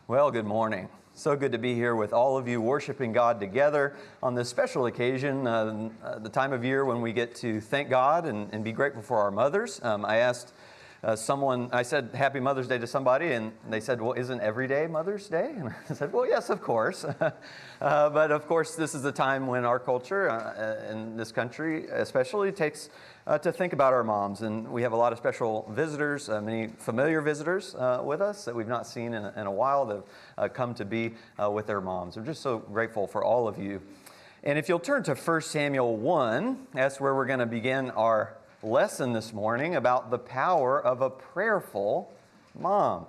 Well, good morning. So good to be here with all of you worshiping God together on this special occasion, the time of year when we get to thank God and be grateful for our mothers. I asked I said Happy Mother's Day to somebody, and they said, well, isn't every day Mother's Day? And I said, well, yes, of course. But of course, this is a time when our culture in this country especially takes to think about our moms. And we have a lot of special visitors, many familiar visitors with us that we've not seen in a while that have come to be with their moms. I'm just so grateful for all of you. And if you'll turn to 1 Samuel 1, that's where we're going to begin our lesson this morning about the power of a prayerful mom.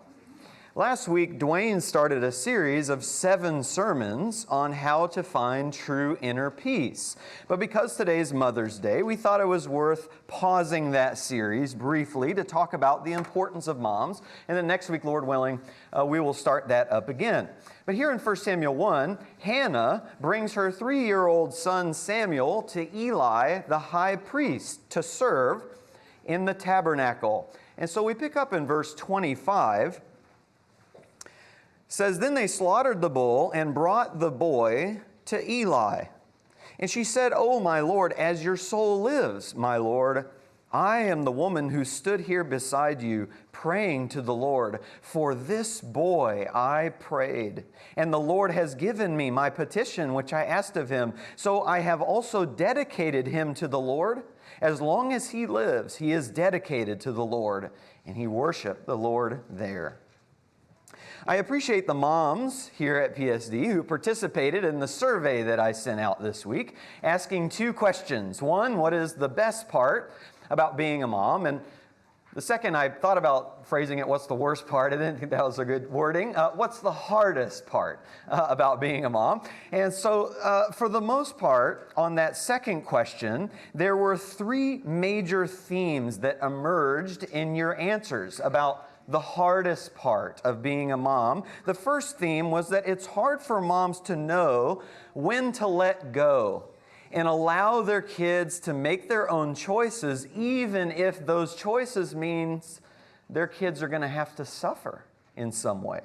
Last week, Dwayne started a series of 7 sermons on how to find true inner peace. But because today's Mother's Day, we thought it was worth pausing that series briefly to talk about the importance of moms. And then next week, Lord willing, we will start that up again. But here in 1 Samuel 1, Hannah brings her 3-year-old son Samuel to Eli, the high priest, to serve in the tabernacle. And so we pick up in verse 25. Says, then they slaughtered the bull and brought the boy to Eli. And she said, oh, my Lord, as your soul lives, my Lord, I am the woman who stood here beside you, praying to the Lord. For this boy I prayed, and the Lord has given me my petition, which I asked of him. So I have also dedicated him to the Lord. As long as he lives, he is dedicated to the Lord, and he worshiped the Lord there. I appreciate the moms here at PSD who participated in the survey that I sent out this week, asking 2 questions. One, what is the best part about being a mom? And the second, I thought about phrasing it, what's the worst part? I didn't think that was a good wording. What's the hardest part about being a mom? And so for the most part, on that second question, there were 3 major themes that emerged in your answers about the hardest part of being a mom. The first theme was that it's hard for moms to know when to let go and allow their kids to make their own choices, even if those choices means their kids are going to have to suffer in some way.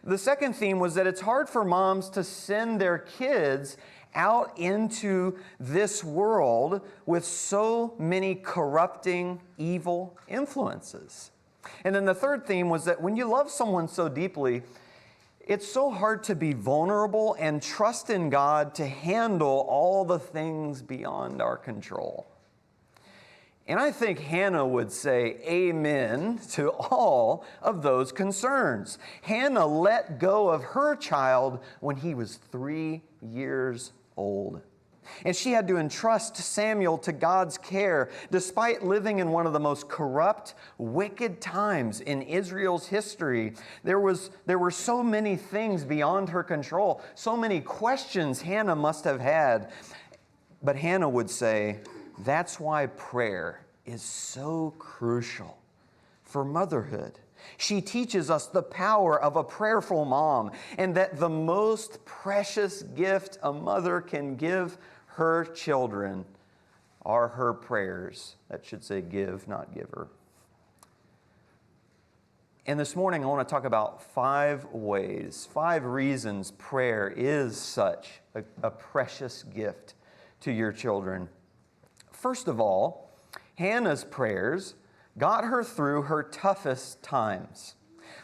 The second theme was that it's hard for moms to send their kids out into this world with so many corrupting, evil influences. And then the third theme was that when you love someone so deeply, it's so hard to be vulnerable and trust in God to handle all the things beyond our control. And I think Hannah would say amen to all of those concerns. Hannah let go of her child when he was 3 years old. And she had to entrust Samuel to God's care, despite living in one of the most corrupt, wicked times in Israel's history. There were so many things beyond her control, so many questions Hannah must have had. But Hannah would say, that's why prayer is so crucial for motherhood. She teaches us the power of a prayerful mom, and that the most precious gift a mother can give her children are her prayers. That should say give, not giver. And this morning I want to talk about 5 ways, 5 reasons prayer is such a precious gift to your children. First of all, Hannah's prayers got her through her toughest times.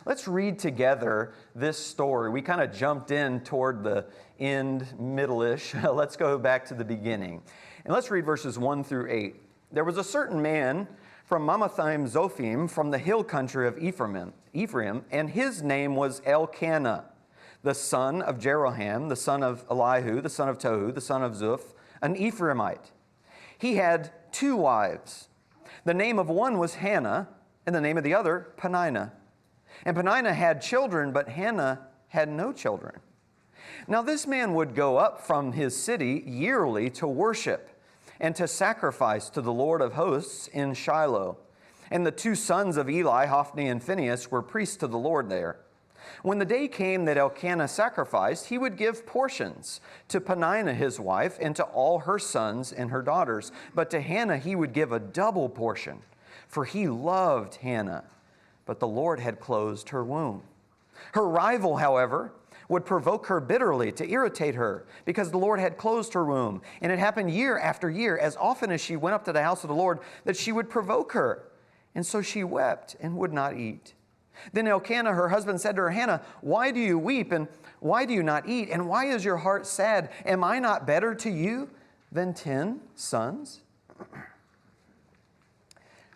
Let's read together this story. We kind of jumped in toward the end, middle-ish. Let's go back to the beginning. And let's read verses 1 through 8. There was a certain man from Mamathaim Zophim from the hill country of Ephraim, and his name was Elkanah, the son of Jeroham, the son of Elihu, the son of Tohu, the son of Zuph, an Ephraimite. He had 2 wives. The name of one was Hannah, and the name of the other Peninnah. And Peninnah had children, but Hannah had no children. Now this man would go up from his city yearly to worship and to sacrifice to the Lord of hosts in Shiloh. And the 2 sons of Eli, Hophni and Phinehas, were priests to the Lord there. When the day came that Elkanah sacrificed, he would give portions to Peninnah his wife and to all her sons and her daughters. But to Hannah he would give a double portion, for he loved Hannah. But the Lord had closed her womb. Her rival, however, would provoke her bitterly to irritate her because the Lord had closed her womb. And it happened year after year, as often as she went up to the house of the Lord, that she would provoke her. And so she wept and would not eat. Then Elkanah, her husband, said to her, Hannah, why do you weep and why do you not eat? And why is your heart sad? Am I not better to you than 10 sons?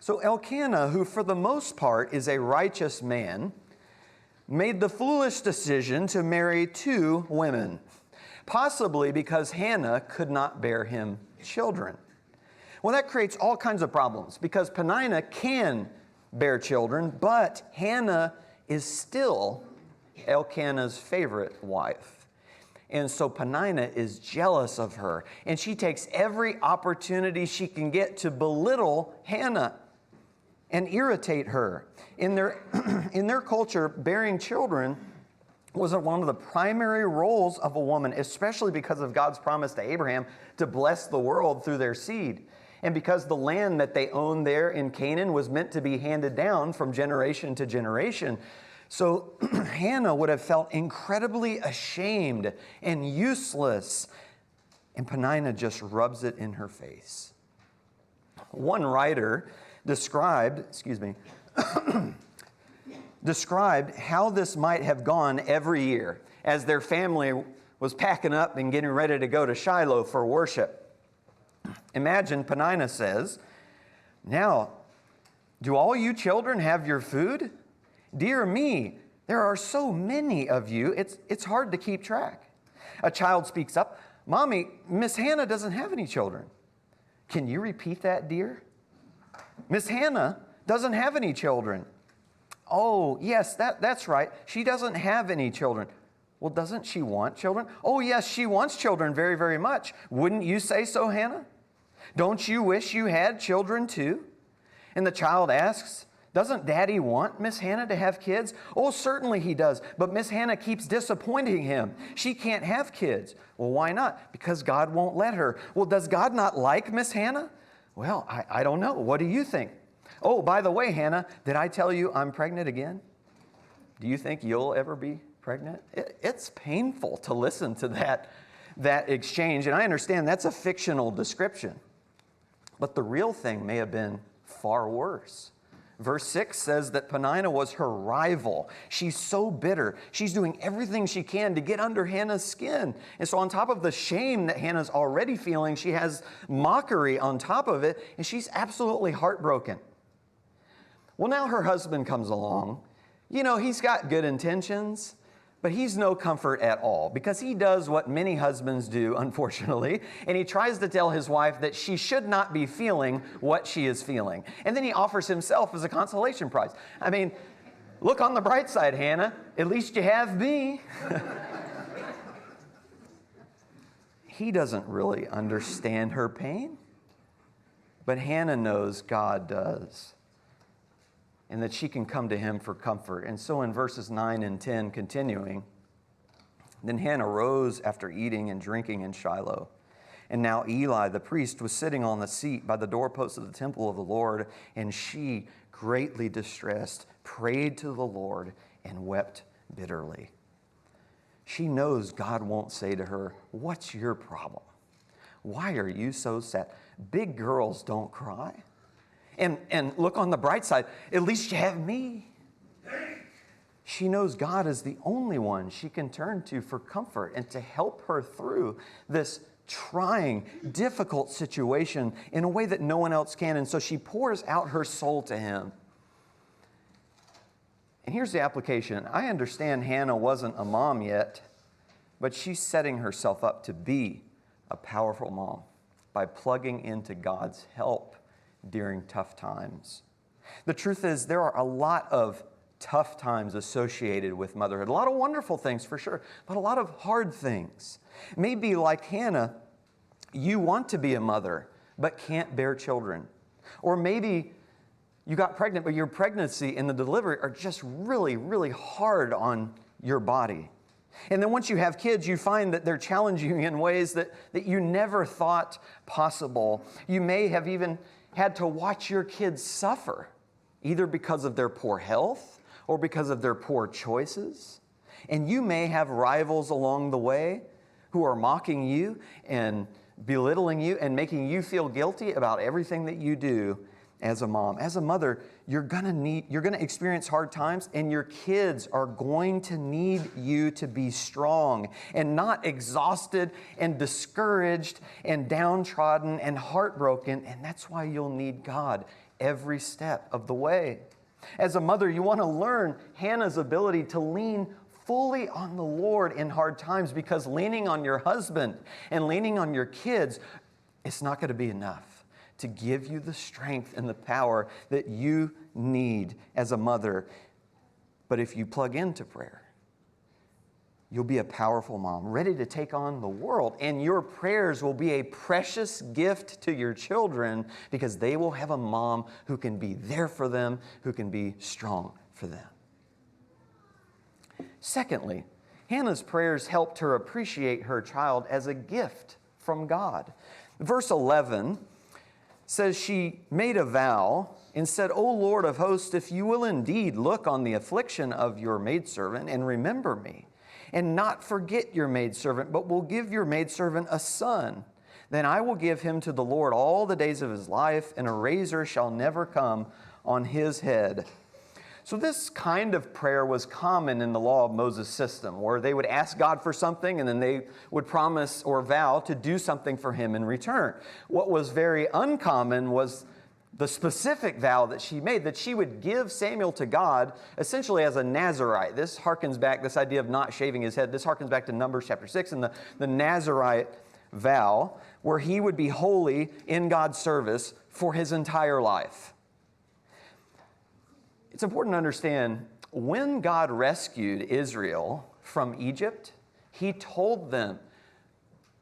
So Elkanah, who for the most part is a righteous man, made the foolish decision to marry 2 women, possibly because Hannah could not bear him children. Well, that creates all kinds of problems because Peninnah can bear children, but Hannah is still Elkanah's favorite wife. And so Peninnah is jealous of her, and she takes every opportunity she can get to belittle Hannah and irritate her. In their culture, bearing children was one of the primary roles of a woman, especially because of God's promise to Abraham to bless the world through their seed. And because the land that they owned there in Canaan was meant to be handed down from generation to generation. So Hannah would have felt incredibly ashamed and useless. And Peninnah just rubs it in her face. One writer described how this might have gone every year as their family was packing up and getting ready to go to Shiloh for worship. Imagine, Peninnah says, now, do all you children have your food? Dear me, there are so many of you, it's hard to keep track. A child speaks up, Mommy, Miss Hannah doesn't have any children. Can you repeat that, dear? Miss Hannah doesn't have any children. Oh, yes, that's right. She doesn't have any children. Well, doesn't she want children? Oh, yes, she wants children very, very much. Wouldn't you say so, Hannah? Don't you wish you had children too? And the child asks, doesn't Daddy want Miss Hannah to have kids? Oh, certainly he does. But Miss Hannah keeps disappointing him. She can't have kids. Well, why not? Because God won't let her. Well, does God not like Miss Hannah? Well, I don't know. What do you think? Oh, by the way, Hannah, did I tell you I'm pregnant again? Do you think you'll ever be pregnant? It's painful to listen to that exchange. And I understand that's a fictional description. But the real thing may have been far worse. Verse 6 says that Peninnah was her rival. She's so bitter. She's doing everything she can to get under Hannah's skin. And so on top of the shame that Hannah's already feeling, she has mockery on top of it, and she's absolutely heartbroken. Well, now her husband comes along. You know, he's got good intentions, but he's no comfort at all because he does what many husbands do, unfortunately, and he tries to tell his wife that she should not be feeling what she is feeling. And then he offers himself as a consolation prize. I mean, look on the bright side, Hannah. At least you have me. He doesn't really understand her pain, but Hannah knows God does, and that she can come to him for comfort. And so in verses 9 and 10, continuing, then Hannah rose after eating and drinking in Shiloh. And now Eli, the priest, was sitting on the seat by the doorpost of the temple of the Lord, and she, greatly distressed, prayed to the Lord and wept bitterly. She knows God won't say to her, what's your problem? Why are you so sad? Big girls don't cry. And look on the bright side, at least you have me. She knows God is the only one she can turn to for comfort and to help her through this trying, difficult situation in a way that no one else can. And so she pours out her soul to him. And here's the application. I understand Hannah wasn't a mom yet, but she's setting herself up to be a powerful mom by plugging into God's help during tough times. The truth is, there are a lot of tough times associated with motherhood. A lot of wonderful things for sure, but a lot of hard things. Maybe like Hannah, you want to be a mother, but can't bear children. Or maybe you got pregnant, but your pregnancy and the delivery are just really, really hard on your body. And then once you have kids, you find that they're challenging you in ways that you never thought possible. You may have even had to watch your kids suffer, either because of their poor health or because of their poor choices. And you may have rivals along the way who are mocking you and belittling you and making you feel guilty about everything that you do as a mom. As a mother, you're going to experience hard times, and your kids are going to need you to be strong and not exhausted and discouraged and downtrodden and heartbroken. And that's why you'll need God every step of the way. As a mother, you want to learn Hannah's ability to lean fully on the Lord in hard times, because leaning on your husband and leaning on your kids, it's not going to be enough to give you the strength and the power that you need as a mother. But if you plug into prayer, you'll be a powerful mom, ready to take on the world. And your prayers will be a precious gift to your children, because they will have a mom who can be there for them, who can be strong for them. Secondly, Hannah's prayers helped her appreciate her child as a gift from God. Verse 11 says she made a vow and said, "O Lord of hosts, if you will indeed look on the affliction of your maidservant and remember me, and not forget your maidservant, but will give your maidservant a son, then I will give him to the Lord all the days of his life, and a razor shall never come on his head." So this kind of prayer was common in the law of Moses' system, where they would ask God for something and then they would promise or vow to do something for him in return. What was very uncommon was the specific vow that she made, that she would give Samuel to God essentially as a Nazirite. This harkens back, this idea of not shaving his head, this harkens back to Numbers chapter 6 and the Nazirite vow, where he would be holy in God's service for his entire life. It's important to understand, when God rescued Israel from Egypt, he told them,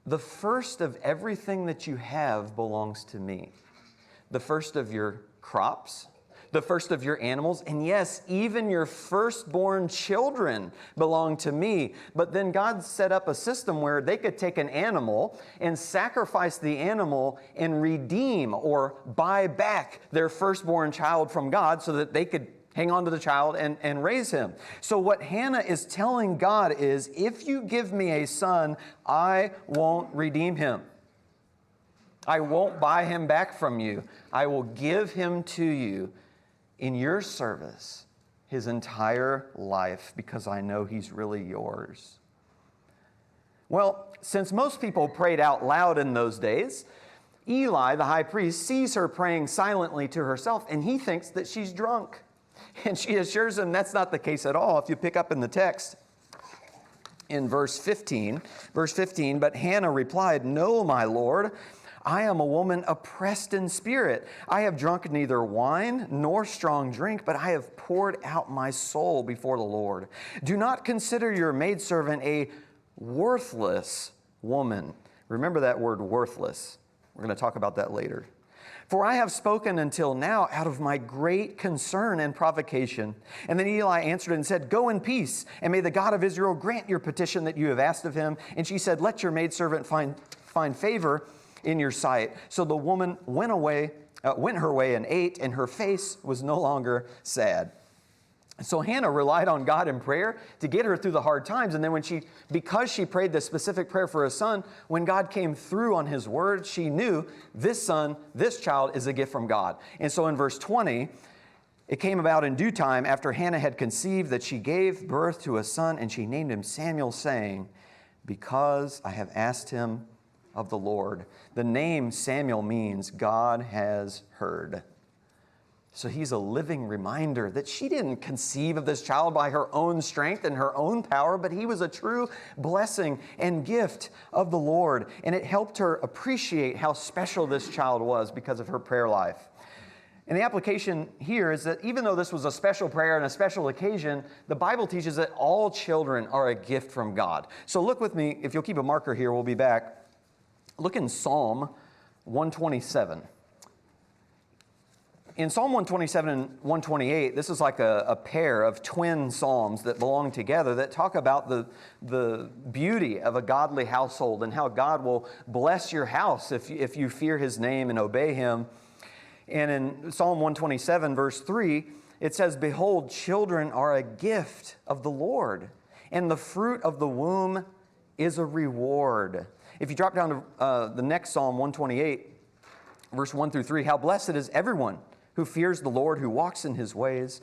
"The first of everything that you have belongs to me. The first of your crops, the first of your animals, and yes, even your firstborn children belong to me." But then God set up a system where they could take an animal and sacrifice the animal and redeem or buy back their firstborn child from God so that they could hang on to the child and raise him. So what Hannah is telling God is, if you give me a son, I won't redeem him. I won't buy him back from you. I will give him to you in your service his entire life, because I know he's really yours. Well, since most people prayed out loud in those days, Eli, the high priest, sees her praying silently to herself, and he thinks that she's drunk. And she assures him that's not the case at all. If you pick up in the text in verse 15, "But Hannah replied, 'No, my Lord, I am a woman oppressed in spirit. I have drunk neither wine nor strong drink, but I have poured out my soul before the Lord. Do not consider your maidservant a worthless woman.'" Remember that word, worthless. We're going to talk about that later. "For I have spoken until now out of my great concern and provocation." And then Eli answered and said, "Go in peace, and may the God of Israel grant your petition that you have asked of him." And she said, "Let your maidservant find favor in your sight." So the woman went her way and ate, and her face was no longer sad. So Hannah relied on God in prayer to get her through the hard times. And then because she prayed this specific prayer for a son, when God came through on his word, she knew this son, this child is a gift from God. And so in verse 20, "It came about in due time after Hannah had conceived that she gave birth to a son, and she named him Samuel, saying, 'Because I have asked him of the Lord.'" The name Samuel means God has heard. So he's a living reminder that she didn't conceive of this child by her own strength and her own power, but he was a true blessing and gift of the Lord. And it helped her appreciate how special this child was because of her prayer life. And the application here is that even though this was a special prayer and a special occasion, the Bible teaches that all children are a gift from God. So look with me, if you'll keep a marker here, we'll be back. Look in Psalm 127. In Psalm 127 and 128, this is like a pair of twin psalms that belong together that talk about the beauty of a godly household and how God will bless your house if you fear his name and obey him. And in Psalm 127, verse 3, it says, "Behold, children are a gift of the Lord, and the fruit of the womb is a reward." If you drop down to the next Psalm, 128, verse 1 through 3, "How blessed is everyone who fears the Lord, who walks in his ways.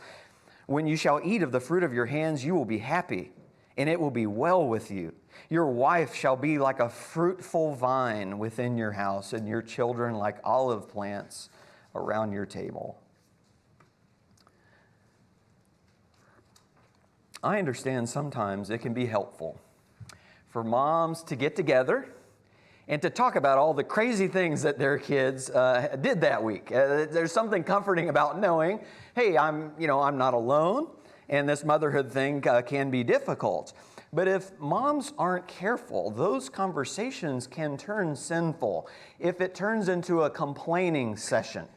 When you shall eat of the fruit of your hands, you will be happy, and it will be well with you. Your wife shall be like a fruitful vine within your house, and your children like olive plants around your table." I understand sometimes it can be helpful for moms to get together and to talk about all the crazy things that their kids did that week. There's something comforting about knowing, hey, I'm not alone, and this motherhood thing can be difficult. But if moms aren't careful, those conversations can turn sinful if it turns into a complaining session.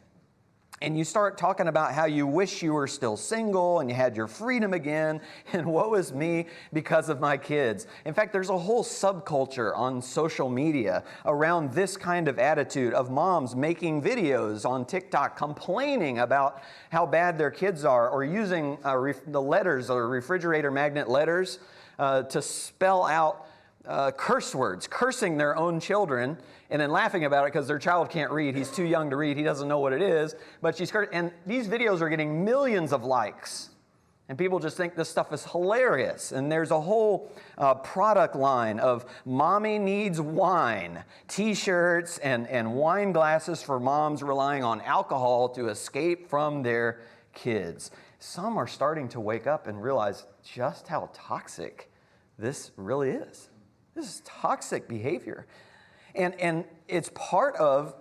And you start talking about how you wish you were still single and you had your freedom again, and woe is me because of my kids. In fact, there's a whole subculture on social media around this kind of attitude of moms making videos on TikTok complaining about how bad their kids are, or using the letters or refrigerator magnet letters to spell out curse words, cursing their own children, and then laughing about it because their child can't read. He's too young to read. He doesn't know what it is. But she's cursing. And these videos are getting millions of likes. And people just think this stuff is hilarious. And there's a whole product line of mommy needs wine, t-shirts, and wine glasses for moms relying on alcohol to escape from their kids. Some are starting to wake up and realize just how toxic this really is. This is toxic behavior. And it's part of,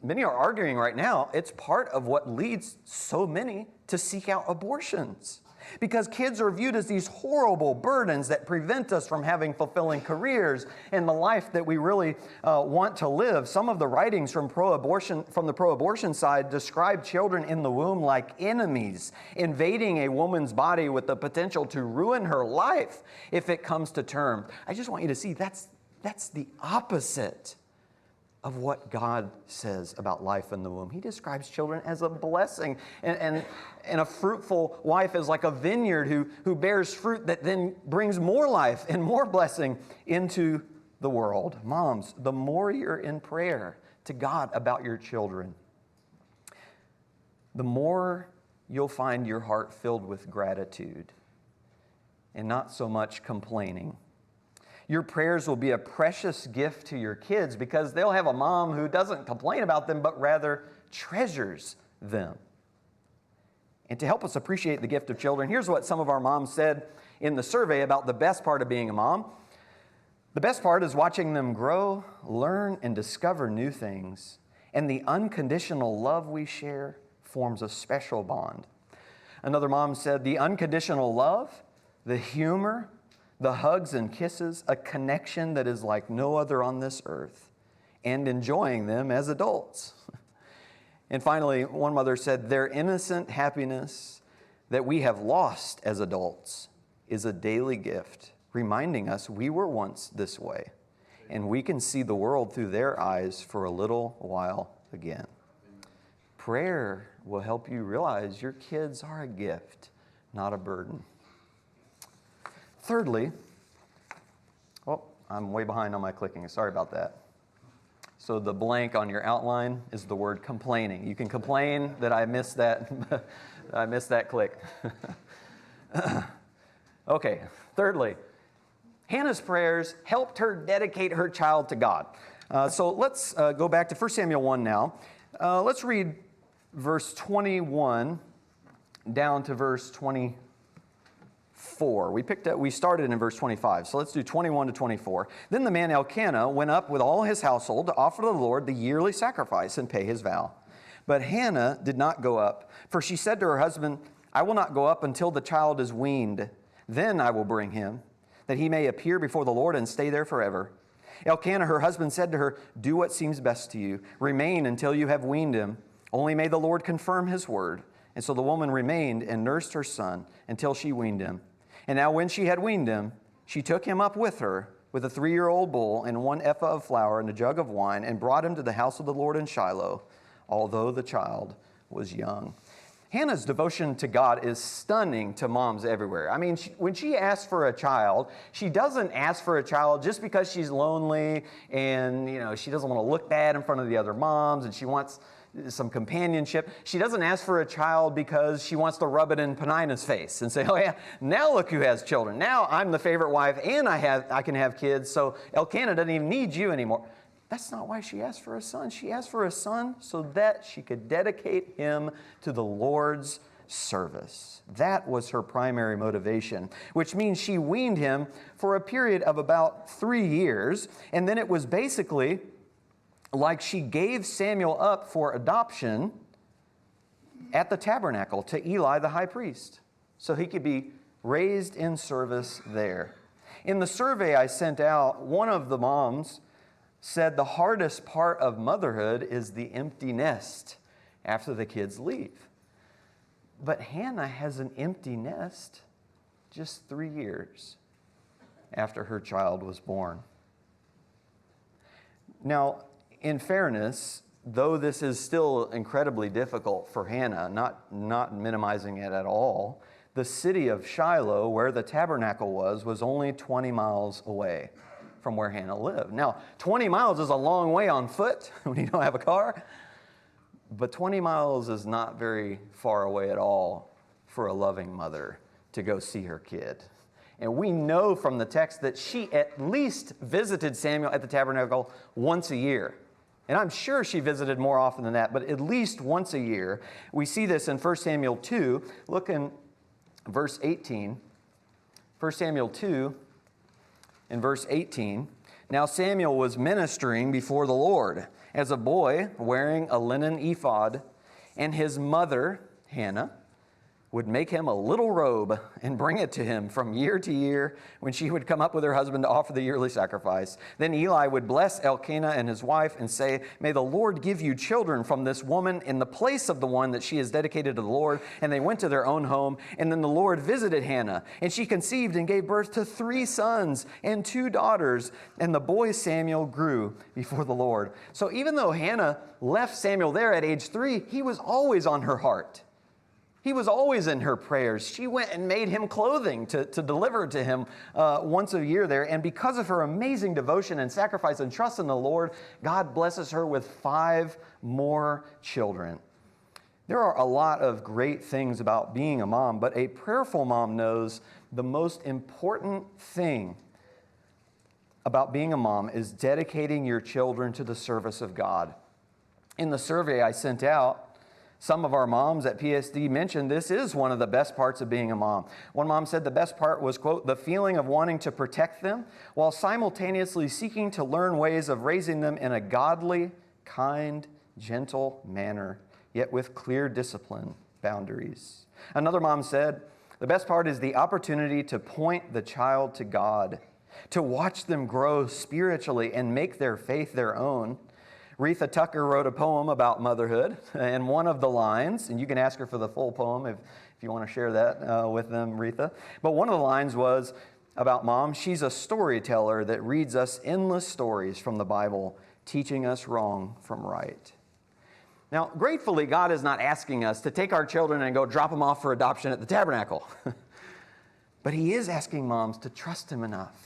many are arguing right now, it's part of what leads so many to seek out abortions. Because kids are viewed as these horrible burdens that prevent us from having fulfilling careers and the life that we really want to live. Some of the writings from the pro-abortion side describe children in the womb like enemies, invading a woman's body with the potential to ruin her life if it comes to term. I just want you to see that's the opposite of what God says about life in the womb. He describes children as a blessing, and a fruitful wife is like a vineyard who bears fruit that then brings more life and more blessing into the world. Moms, the more you're in prayer to God about your children, the more you'll find your heart filled with gratitude and not so much complaining. Your prayers will be a precious gift to your kids because they'll have a mom who doesn't complain about them, but rather treasures them. And to help us appreciate the gift of children, here's what some of our moms said in the survey about the best part of being a mom. The best part is watching them grow, learn, and discover new things. And the unconditional love we share forms a special bond. Another mom said, the unconditional love, the humor, the hugs and kisses, a connection that is like no other on this earth, and enjoying them as adults. And finally, one mother said, their innocent happiness that we have lost as adults is a daily gift, reminding us we were once this way, and we can see the world through their eyes for a little while again. Prayer will help you realize your kids are a gift, not a burden. Thirdly, I'm way behind on my clicking. Sorry about that. So the blank on your outline is the word complaining. You can complain that I missed that. I missed that click. Okay, thirdly, Hannah's prayers helped her dedicate her child to God. So let's go back to 1 Samuel 1 now. Let's read verse 21 down to verse 24. We started in verse 25, so let's do 21 to 24. Then the man Elkanah went up with all his household to offer to the Lord the yearly sacrifice and pay his vow. But Hannah did not go up, for she said to her husband, I will not go up until the child is weaned. Then I will bring him, that he may appear before the Lord and stay there forever. Elkanah, her husband, said to her, do what seems best to you. Remain until you have weaned him. Only may the Lord confirm his word. And so the woman remained and nursed her son until she weaned him. And now when she had weaned him, she took him up with her with a 3-year-old bull and 1 ephah of flour and a jug of wine, and brought him to the house of the Lord in Shiloh, although the child was young. Hannah's devotion to God is stunning to moms everywhere. I mean, when she asks for a child, she doesn't ask for a child just because she's lonely and, she doesn't want to look bad in front of the other moms and she wants some companionship. She doesn't ask for a child because she wants to rub it in Penina's face and say, oh yeah, now look who has children. Now I'm the favorite wife and I can have kids, so Elkanah doesn't even need you anymore. That's not why she asked for a son. She asked for a son so that she could dedicate him to the Lord's service. That was her primary motivation, which means she weaned him for a period of about 3 years, and then it was basically like she gave Samuel up for adoption at the tabernacle to Eli the high priest, so he could be raised in service there. In the survey I sent out, one of the moms said the hardest part of motherhood is the empty nest after the kids leave. But Hannah has an empty nest just 3 years after her child was born. Now, in fairness, though this is still incredibly difficult for Hannah, not minimizing it at all, the city of Shiloh, where the tabernacle was only 20 miles away from where Hannah lived. Now, 20 miles is a long way on foot when you don't have a car, but 20 miles is not very far away at all for a loving mother to go see her kid. And we know from the text that she at least visited Samuel at the tabernacle once a year. And I'm sure she visited more often than that, but at least once a year. We see this in 1 Samuel 2. Look in verse 18. 1 Samuel 2. In verse 18, now Samuel was ministering before the Lord as a boy wearing a linen ephod, and his mother, Hannah, would make him a little robe and bring it to him from year to year when she would come up with her husband to offer the yearly sacrifice. Then Eli would bless Elkanah and his wife and say, may the Lord give you children from this woman in the place of the one that she has dedicated to the Lord. And they went to their own home. And then the Lord visited Hannah, and she conceived and gave birth to 3 sons and 2 daughters. And the boy Samuel grew before the Lord. So even though Hannah left Samuel there at age 3, he was always on her heart. He was always in her prayers. She went and made him clothing to deliver to him once a year there. And because of her amazing devotion and sacrifice and trust in the Lord, God blesses her with 5 more children. There are a lot of great things about being a mom, but a prayerful mom knows the most important thing about being a mom is dedicating your children to the service of God. In the survey I sent out, some of our moms at PSD mentioned this is one of the best parts of being a mom. One mom said the best part was, quote, the feeling of wanting to protect them while simultaneously seeking to learn ways of raising them in a godly, kind, gentle manner, yet with clear discipline boundaries. Another mom said, the best part is the opportunity to point the child to God, to watch them grow spiritually and make their faith their own. Retha Tucker wrote a poem about motherhood, and one of the lines, and you can ask her for the full poem if you want to share that with them, Retha, but one of the lines was about mom. She's a storyteller that reads us endless stories from the Bible, teaching us wrong from right. Now, gratefully, God is not asking us to take our children and go drop them off for adoption at the tabernacle. But He is asking moms to trust Him enough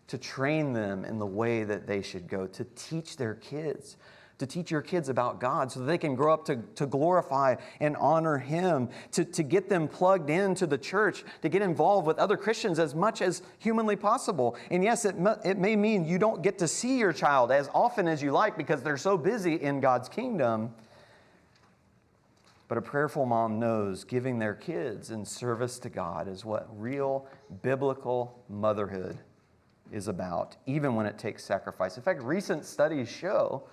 to train them in the way that they should go, to teach their kids, to teach your kids about God so that they can grow up to glorify and honor Him, to get them plugged into the church, to get involved with other Christians as much as humanly possible. And yes, it may mean you don't get to see your child as often as you like because they're so busy in God's kingdom. But a prayerful mom knows giving their kids in service to God is what real biblical motherhood is about, even when it takes sacrifice. In fact, recent studies show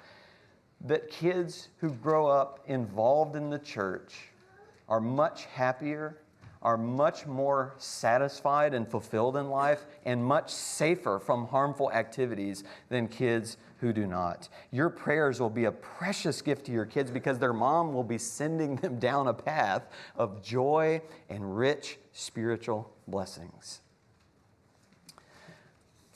that kids who grow up involved in the church are much happier, are much more satisfied and fulfilled in life, and much safer from harmful activities than kids who do not. Your prayers will be a precious gift to your kids because their mom will be sending them down a path of joy and rich spiritual blessings.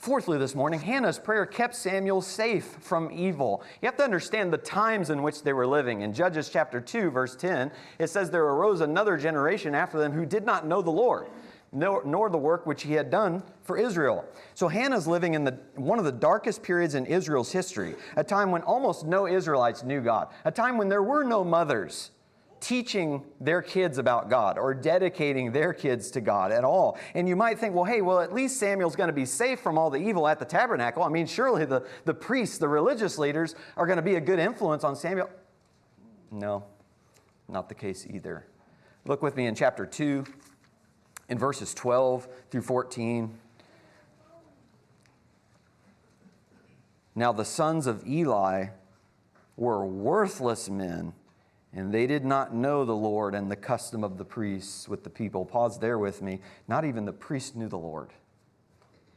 Fourthly, this morning, Hannah's prayer kept Samuel safe from evil. You have to understand the times in which they were living. In Judges chapter 2, verse 10, it says, there arose another generation after them who did not know the Lord, nor the work which he had done for Israel. So Hannah's living in one of the darkest periods in Israel's history, a time when almost no Israelites knew God, a time when there were no mothers teaching their kids about God or dedicating their kids to God at all. And you might think, well, at least Samuel's going to be safe from all the evil at the tabernacle. I mean, surely the priests, the religious leaders, are going to be a good influence on Samuel. No, not the case either. Look with me in chapter 2, in verses 12 through 14. Now the sons of Eli were worthless men, and they did not know the Lord and the custom of the priests with the people. Pause there with me. Not even the priests knew the Lord.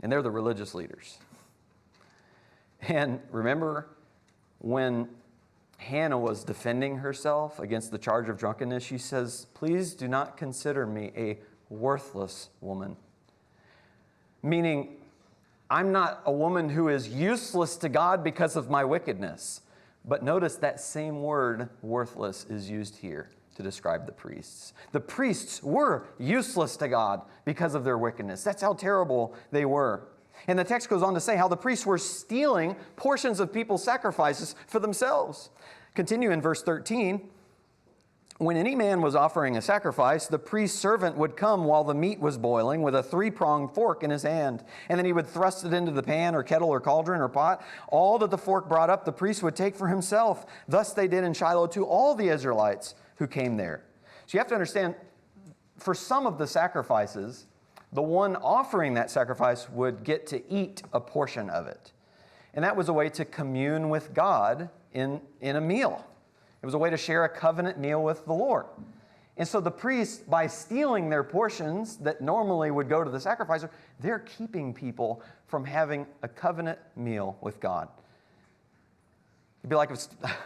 And they're the religious leaders. And remember when Hannah was defending herself against the charge of drunkenness, she says, please do not consider me a worthless woman. Meaning, I'm not a woman who is useless to God because of my wickedness. But notice that same word, worthless, is used here to describe the priests. The priests were useless to God because of their wickedness. That's how terrible they were. And the text goes on to say how the priests were stealing portions of people's sacrifices for themselves. Continue in verse 13. When any man was offering a sacrifice, the priest's servant would come while the meat was boiling with a 3-pronged fork in his hand. And then he would thrust it into the pan or kettle or cauldron or pot. All that the fork brought up, the priest would take for himself. Thus they did in Shiloh to all the Israelites who came there. So you have to understand, for some of the sacrifices, the one offering that sacrifice would get to eat a portion of it. And that was a way to commune with God in a meal. It was a way to share a covenant meal with the Lord. And so the priests, by stealing their portions that normally would go to the sacrificer, they're keeping people from having a covenant meal with God. It'd be like,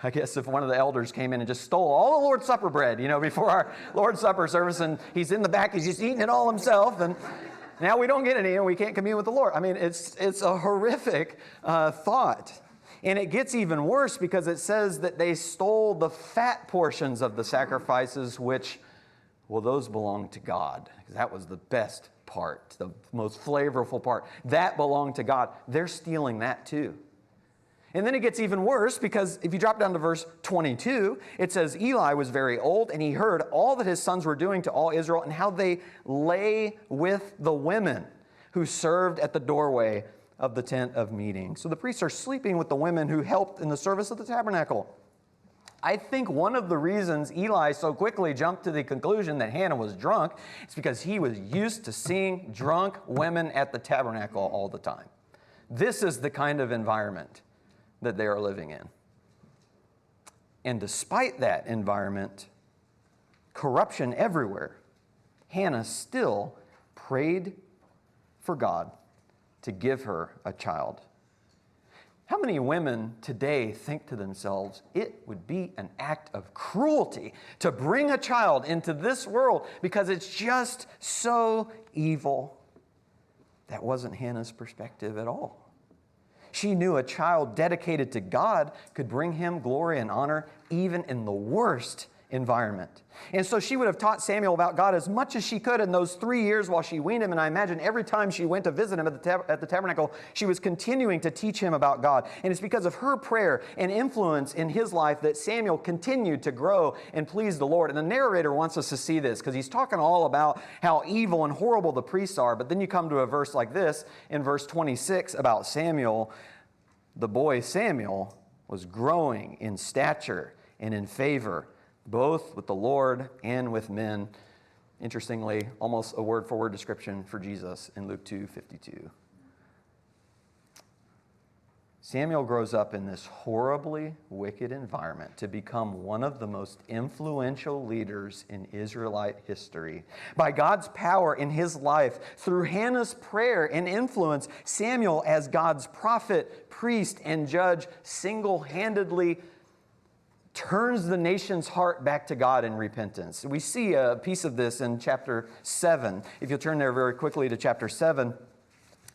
if one of the elders came in and just stole all the Lord's Supper bread, before our Lord's Supper service, and he's in the back, he's just eating it all himself, and now we don't get any, and we can't commune with the Lord. I mean, it's a horrific thought. And it gets even worse because it says that they stole the fat portions of the sacrifices, which, those belonged to God. That was the best part, the most flavorful part. That belonged to God. They're stealing that too. And then it gets even worse because if you drop down to verse 22, it says, Eli was very old, and he heard all that his sons were doing to all Israel and how they lay with the women who served at the doorway of the tent of meeting. So the priests are sleeping with the women who helped in the service of the tabernacle. I think one of the reasons Eli so quickly jumped to the conclusion that Hannah was drunk is because he was used to seeing drunk women at the tabernacle all the time. This is the kind of environment that they are living in. And despite that environment, corruption everywhere, Hannah still prayed for God to give her a child. How many women today think to themselves, it would be an act of cruelty to bring a child into this world because it's just so evil? That wasn't Hannah's perspective at all. She knew a child dedicated to God could bring him glory and honor even in the worst environment. And so she would have taught Samuel about God as much as she could in those 3 years while she weaned him. And I imagine every time she went to visit him at the tabernacle, she was continuing to teach him about God. And it's because of her prayer and influence in his life that Samuel continued to grow and please the Lord. And the narrator wants us to see this because he's talking all about how evil and horrible the priests are. But then you come to a verse like this in verse 26 about Samuel. The boy Samuel was growing in stature and in favor, both with the Lord and with men. Interestingly, almost a word-for-word description for Jesus in Luke 2:52. Samuel grows up in this horribly wicked environment to become one of the most influential leaders in Israelite history. By God's power in his life, through Hannah's prayer and influence, Samuel, as God's prophet, priest, and judge, single-handedly turns the nation's heart back to God in repentance. We see a piece of this in chapter 7. If you'll turn there very quickly to chapter 7,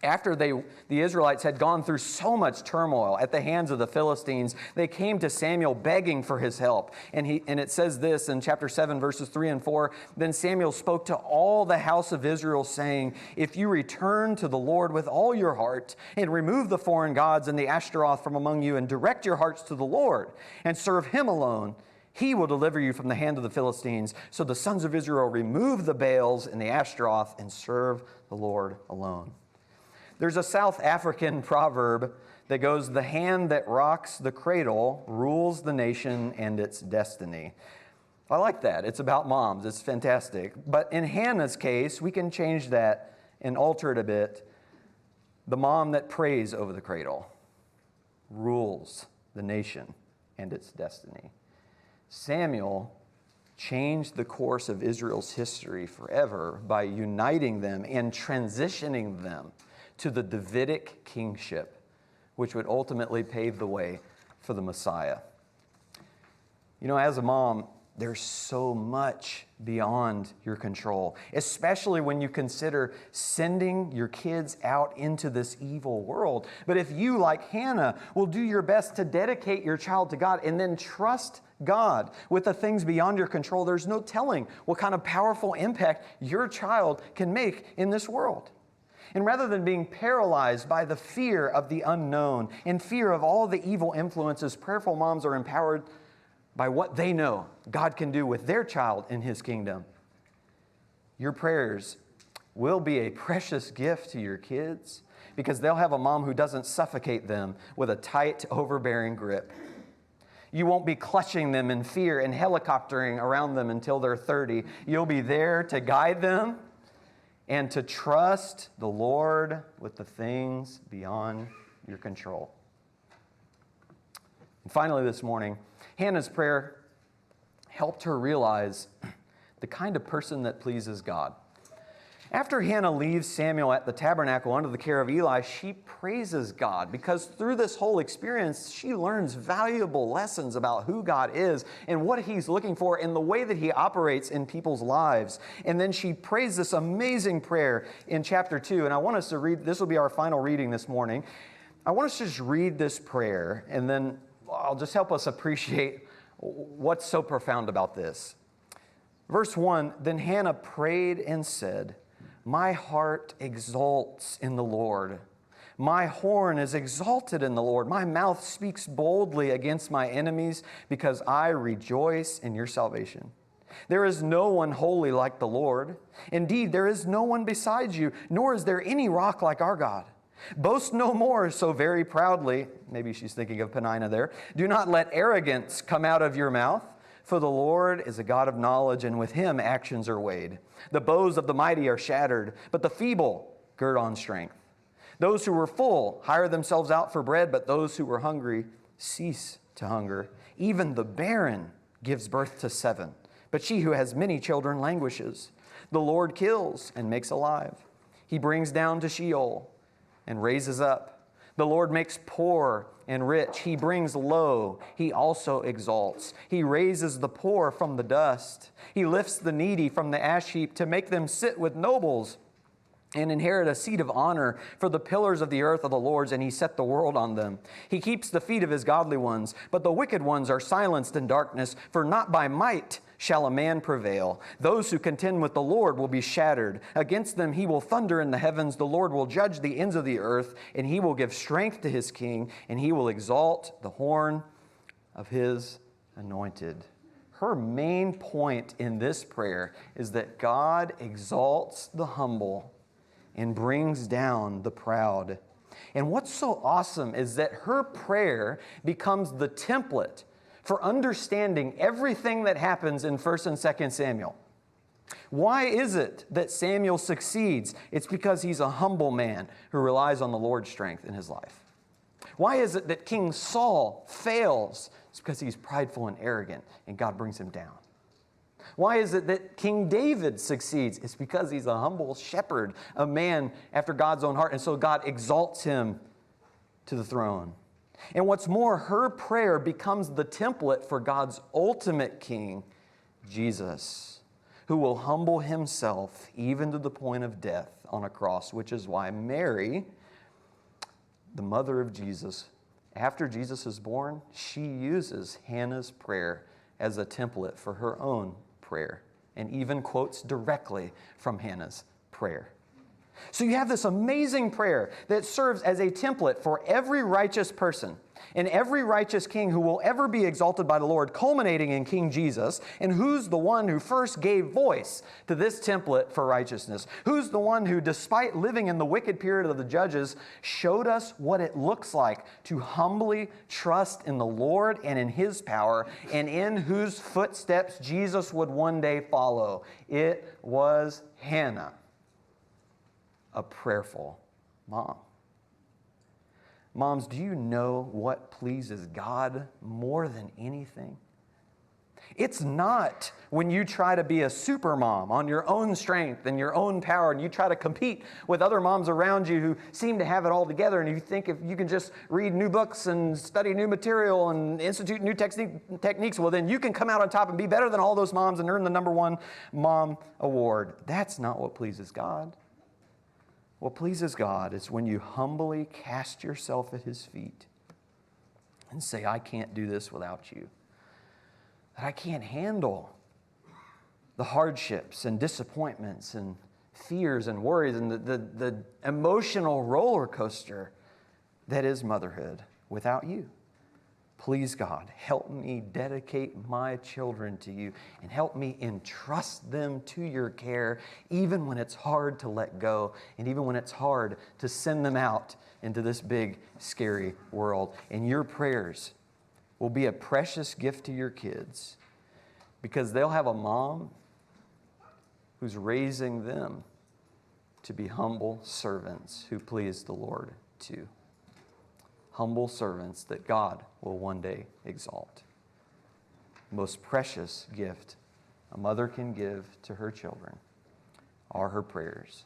After the Israelites had gone through so much turmoil at the hands of the Philistines, they came to Samuel begging for his help. And it says this in chapter 7, verses 3 and 4, "Then Samuel spoke to all the house of Israel, saying, 'If you return to the Lord with all your heart, and remove the foreign gods and the Ashtaroth from among you, and direct your hearts to the Lord, and serve him alone, he will deliver you from the hand of the Philistines.' So the sons of Israel removed the Baals and the Ashtaroth and served the Lord alone." There's a South African proverb that goes, "The hand that rocks the cradle rules the nation and its destiny." I like that. It's about moms. It's fantastic. But in Hannah's case, we can change that and alter it a bit. The mom that prays over the cradle rules the nation and its destiny. Samuel changed the course of Israel's history forever by uniting them and transitioning them to the Davidic kingship, which would ultimately pave the way for the Messiah. You know, as a mom, there's so much beyond your control, especially when you consider sending your kids out into this evil world. But if you, like Hannah, will do your best to dedicate your child to God and then trust God with the things beyond your control, there's no telling what kind of powerful impact your child can make in this world. And rather than being paralyzed by the fear of the unknown and fear of all the evil influences, prayerful moms are empowered by what they know God can do with their child in His kingdom. Your prayers will be a precious gift to your kids because they'll have a mom who doesn't suffocate them with a tight, overbearing grip. You won't be clutching them in fear and helicoptering around them until they're 30. You'll be there to guide them and to trust the Lord with the things beyond your control. And finally this morning, Hannah's prayer helped her realize the kind of person that pleases God. After Hannah leaves Samuel at the tabernacle under the care of Eli, she praises God because through this whole experience, she learns valuable lessons about who God is and what He's looking for in the way that He operates in people's lives. And then she prays this amazing prayer in chapter 2. And I want us to read, this will be our final reading this morning. I want us to just read this prayer, and then I'll just help us appreciate what's so profound about this. Verse 1, "Then Hannah prayed and said, 'My heart exults in the Lord. My horn is exalted in the Lord. My mouth speaks boldly against my enemies because I rejoice in your salvation. There is no one holy like the Lord. Indeed, there is no one besides you, nor is there any rock like our God. Boast no more so very proudly.'" Maybe she's thinking of Penina there. "Do not let arrogance come out of your mouth. For the Lord is a God of knowledge, and with Him actions are weighed. The bows of the mighty are shattered, but the feeble gird on strength. Those who were full hire themselves out for bread, but those who were hungry cease to hunger. Even the barren gives birth to 7, but she who has many children languishes. The Lord kills and makes alive. He brings down to Sheol and raises up. The Lord makes poor and rich. He brings low. He also exalts. He raises the poor from the dust. He lifts the needy from the ash heap to make them sit with nobles and inherit a seat of honor. For the pillars of the earth are the Lord's, and He set the world on them. He keeps the feet of His godly ones, but the wicked ones are silenced in darkness. For not by might shall a man prevail. Those who contend with the Lord will be shattered. Against them He will thunder in the heavens. The Lord will judge the ends of the earth, and He will give strength to His king, and He will exalt the horn of His anointed." Her main point in this prayer is that God exalts the humble and brings down the proud. And what's so awesome is that her prayer becomes the template for understanding everything that happens in 1 and 2 Samuel. Why is it that Samuel succeeds? It's because he's a humble man who relies on the Lord's strength in his life. Why is it that King Saul fails? It's because he's prideful and arrogant, and God brings him down. Why is it that King David succeeds? It's because he's a humble shepherd, a man after God's own heart, and so God exalts him to the throne. And what's more, her prayer becomes the template for God's ultimate king, Jesus, who will humble himself even to the point of death on a cross, which is why Mary, the mother of Jesus, after Jesus is born, she uses Hannah's prayer as a template for her own prayer and even quotes directly from Hannah's prayer. So you have this amazing prayer that serves as a template for every righteous person and every righteous king who will ever be exalted by the Lord, culminating in King Jesus, and who's the one who first gave voice to this template for righteousness? Who's the one who, despite living in the wicked period of the judges, showed us what it looks like to humbly trust in the Lord and in His power, and in whose footsteps Jesus would one day follow? It was Hannah, a prayerful mom. Moms, do you know what pleases God more than anything? It's not when you try to be a super mom on your own strength and your own power, and you try to compete with other moms around you who seem to have it all together, and you think if you can just read new books and study new material and institute new techniques, well, then you can come out on top and be better than all those moms and earn the #1 mom award. That's not what pleases God. What pleases God is when you humbly cast yourself at His feet and say, I can't do this without you. That I can't handle the hardships and disappointments and fears and worries and the emotional roller coaster that is motherhood without you. Please, God, help me dedicate my children to you and help me entrust them to your care, even when it's hard to let go and even when it's hard to send them out into this big, scary world. And your prayers will be a precious gift to your kids because they'll have a mom who's raising them to be humble servants who please the Lord too. Humble servants that God will one day exalt. The most precious gift a mother can give to her children are her prayers.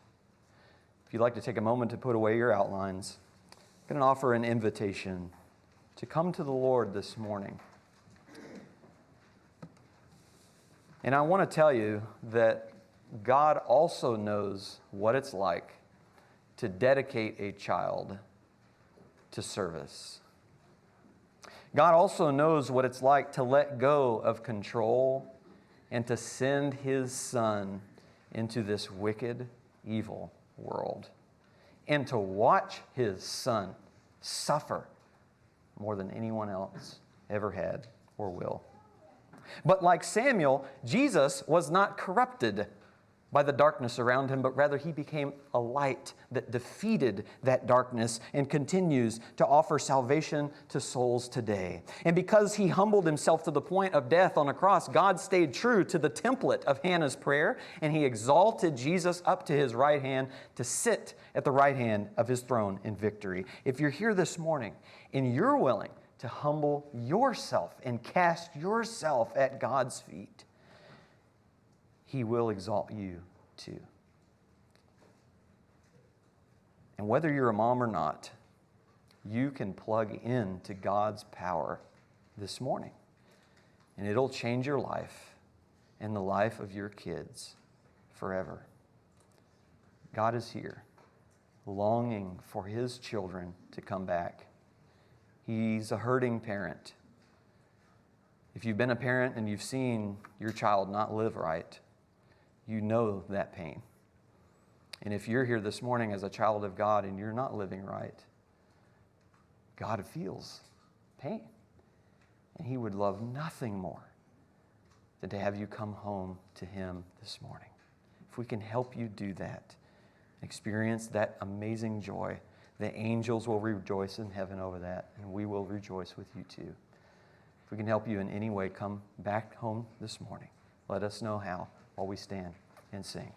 If you'd like to take a moment to put away your outlines, I'm going to offer an invitation to come to the Lord this morning. And I want to tell you that God also knows what it's like to dedicate a child to service. God also knows what it's like to let go of control and to send His Son into this wicked, evil world, and to watch His Son suffer more than anyone else ever had or will. But like Samuel, Jesus was not corrupted by the darkness around Him, but rather He became a light that defeated that darkness and continues to offer salvation to souls today. And because He humbled Himself to the point of death on a cross, God stayed true to the template of Hannah's prayer, and He exalted Jesus up to His right hand to sit at the right hand of His throne in victory. If you're here this morning and you're willing to humble yourself and cast yourself at God's feet, He will exalt you too. And whether you're a mom or not, you can plug in to God's power this morning. And it'll change your life and the life of your kids forever. God is here, longing for His children to come back. He's a hurting parent. If you've been a parent and you've seen your child not live right, you know that pain. And if you're here this morning as a child of God and you're not living right, God feels pain. And He would love nothing more than to have you come home to Him this morning. If we can help you do that, experience that amazing joy, the angels will rejoice in heaven over that, and we will rejoice with you too. If we can help you in any way, come back home this morning. Let us know how while we stand and sing.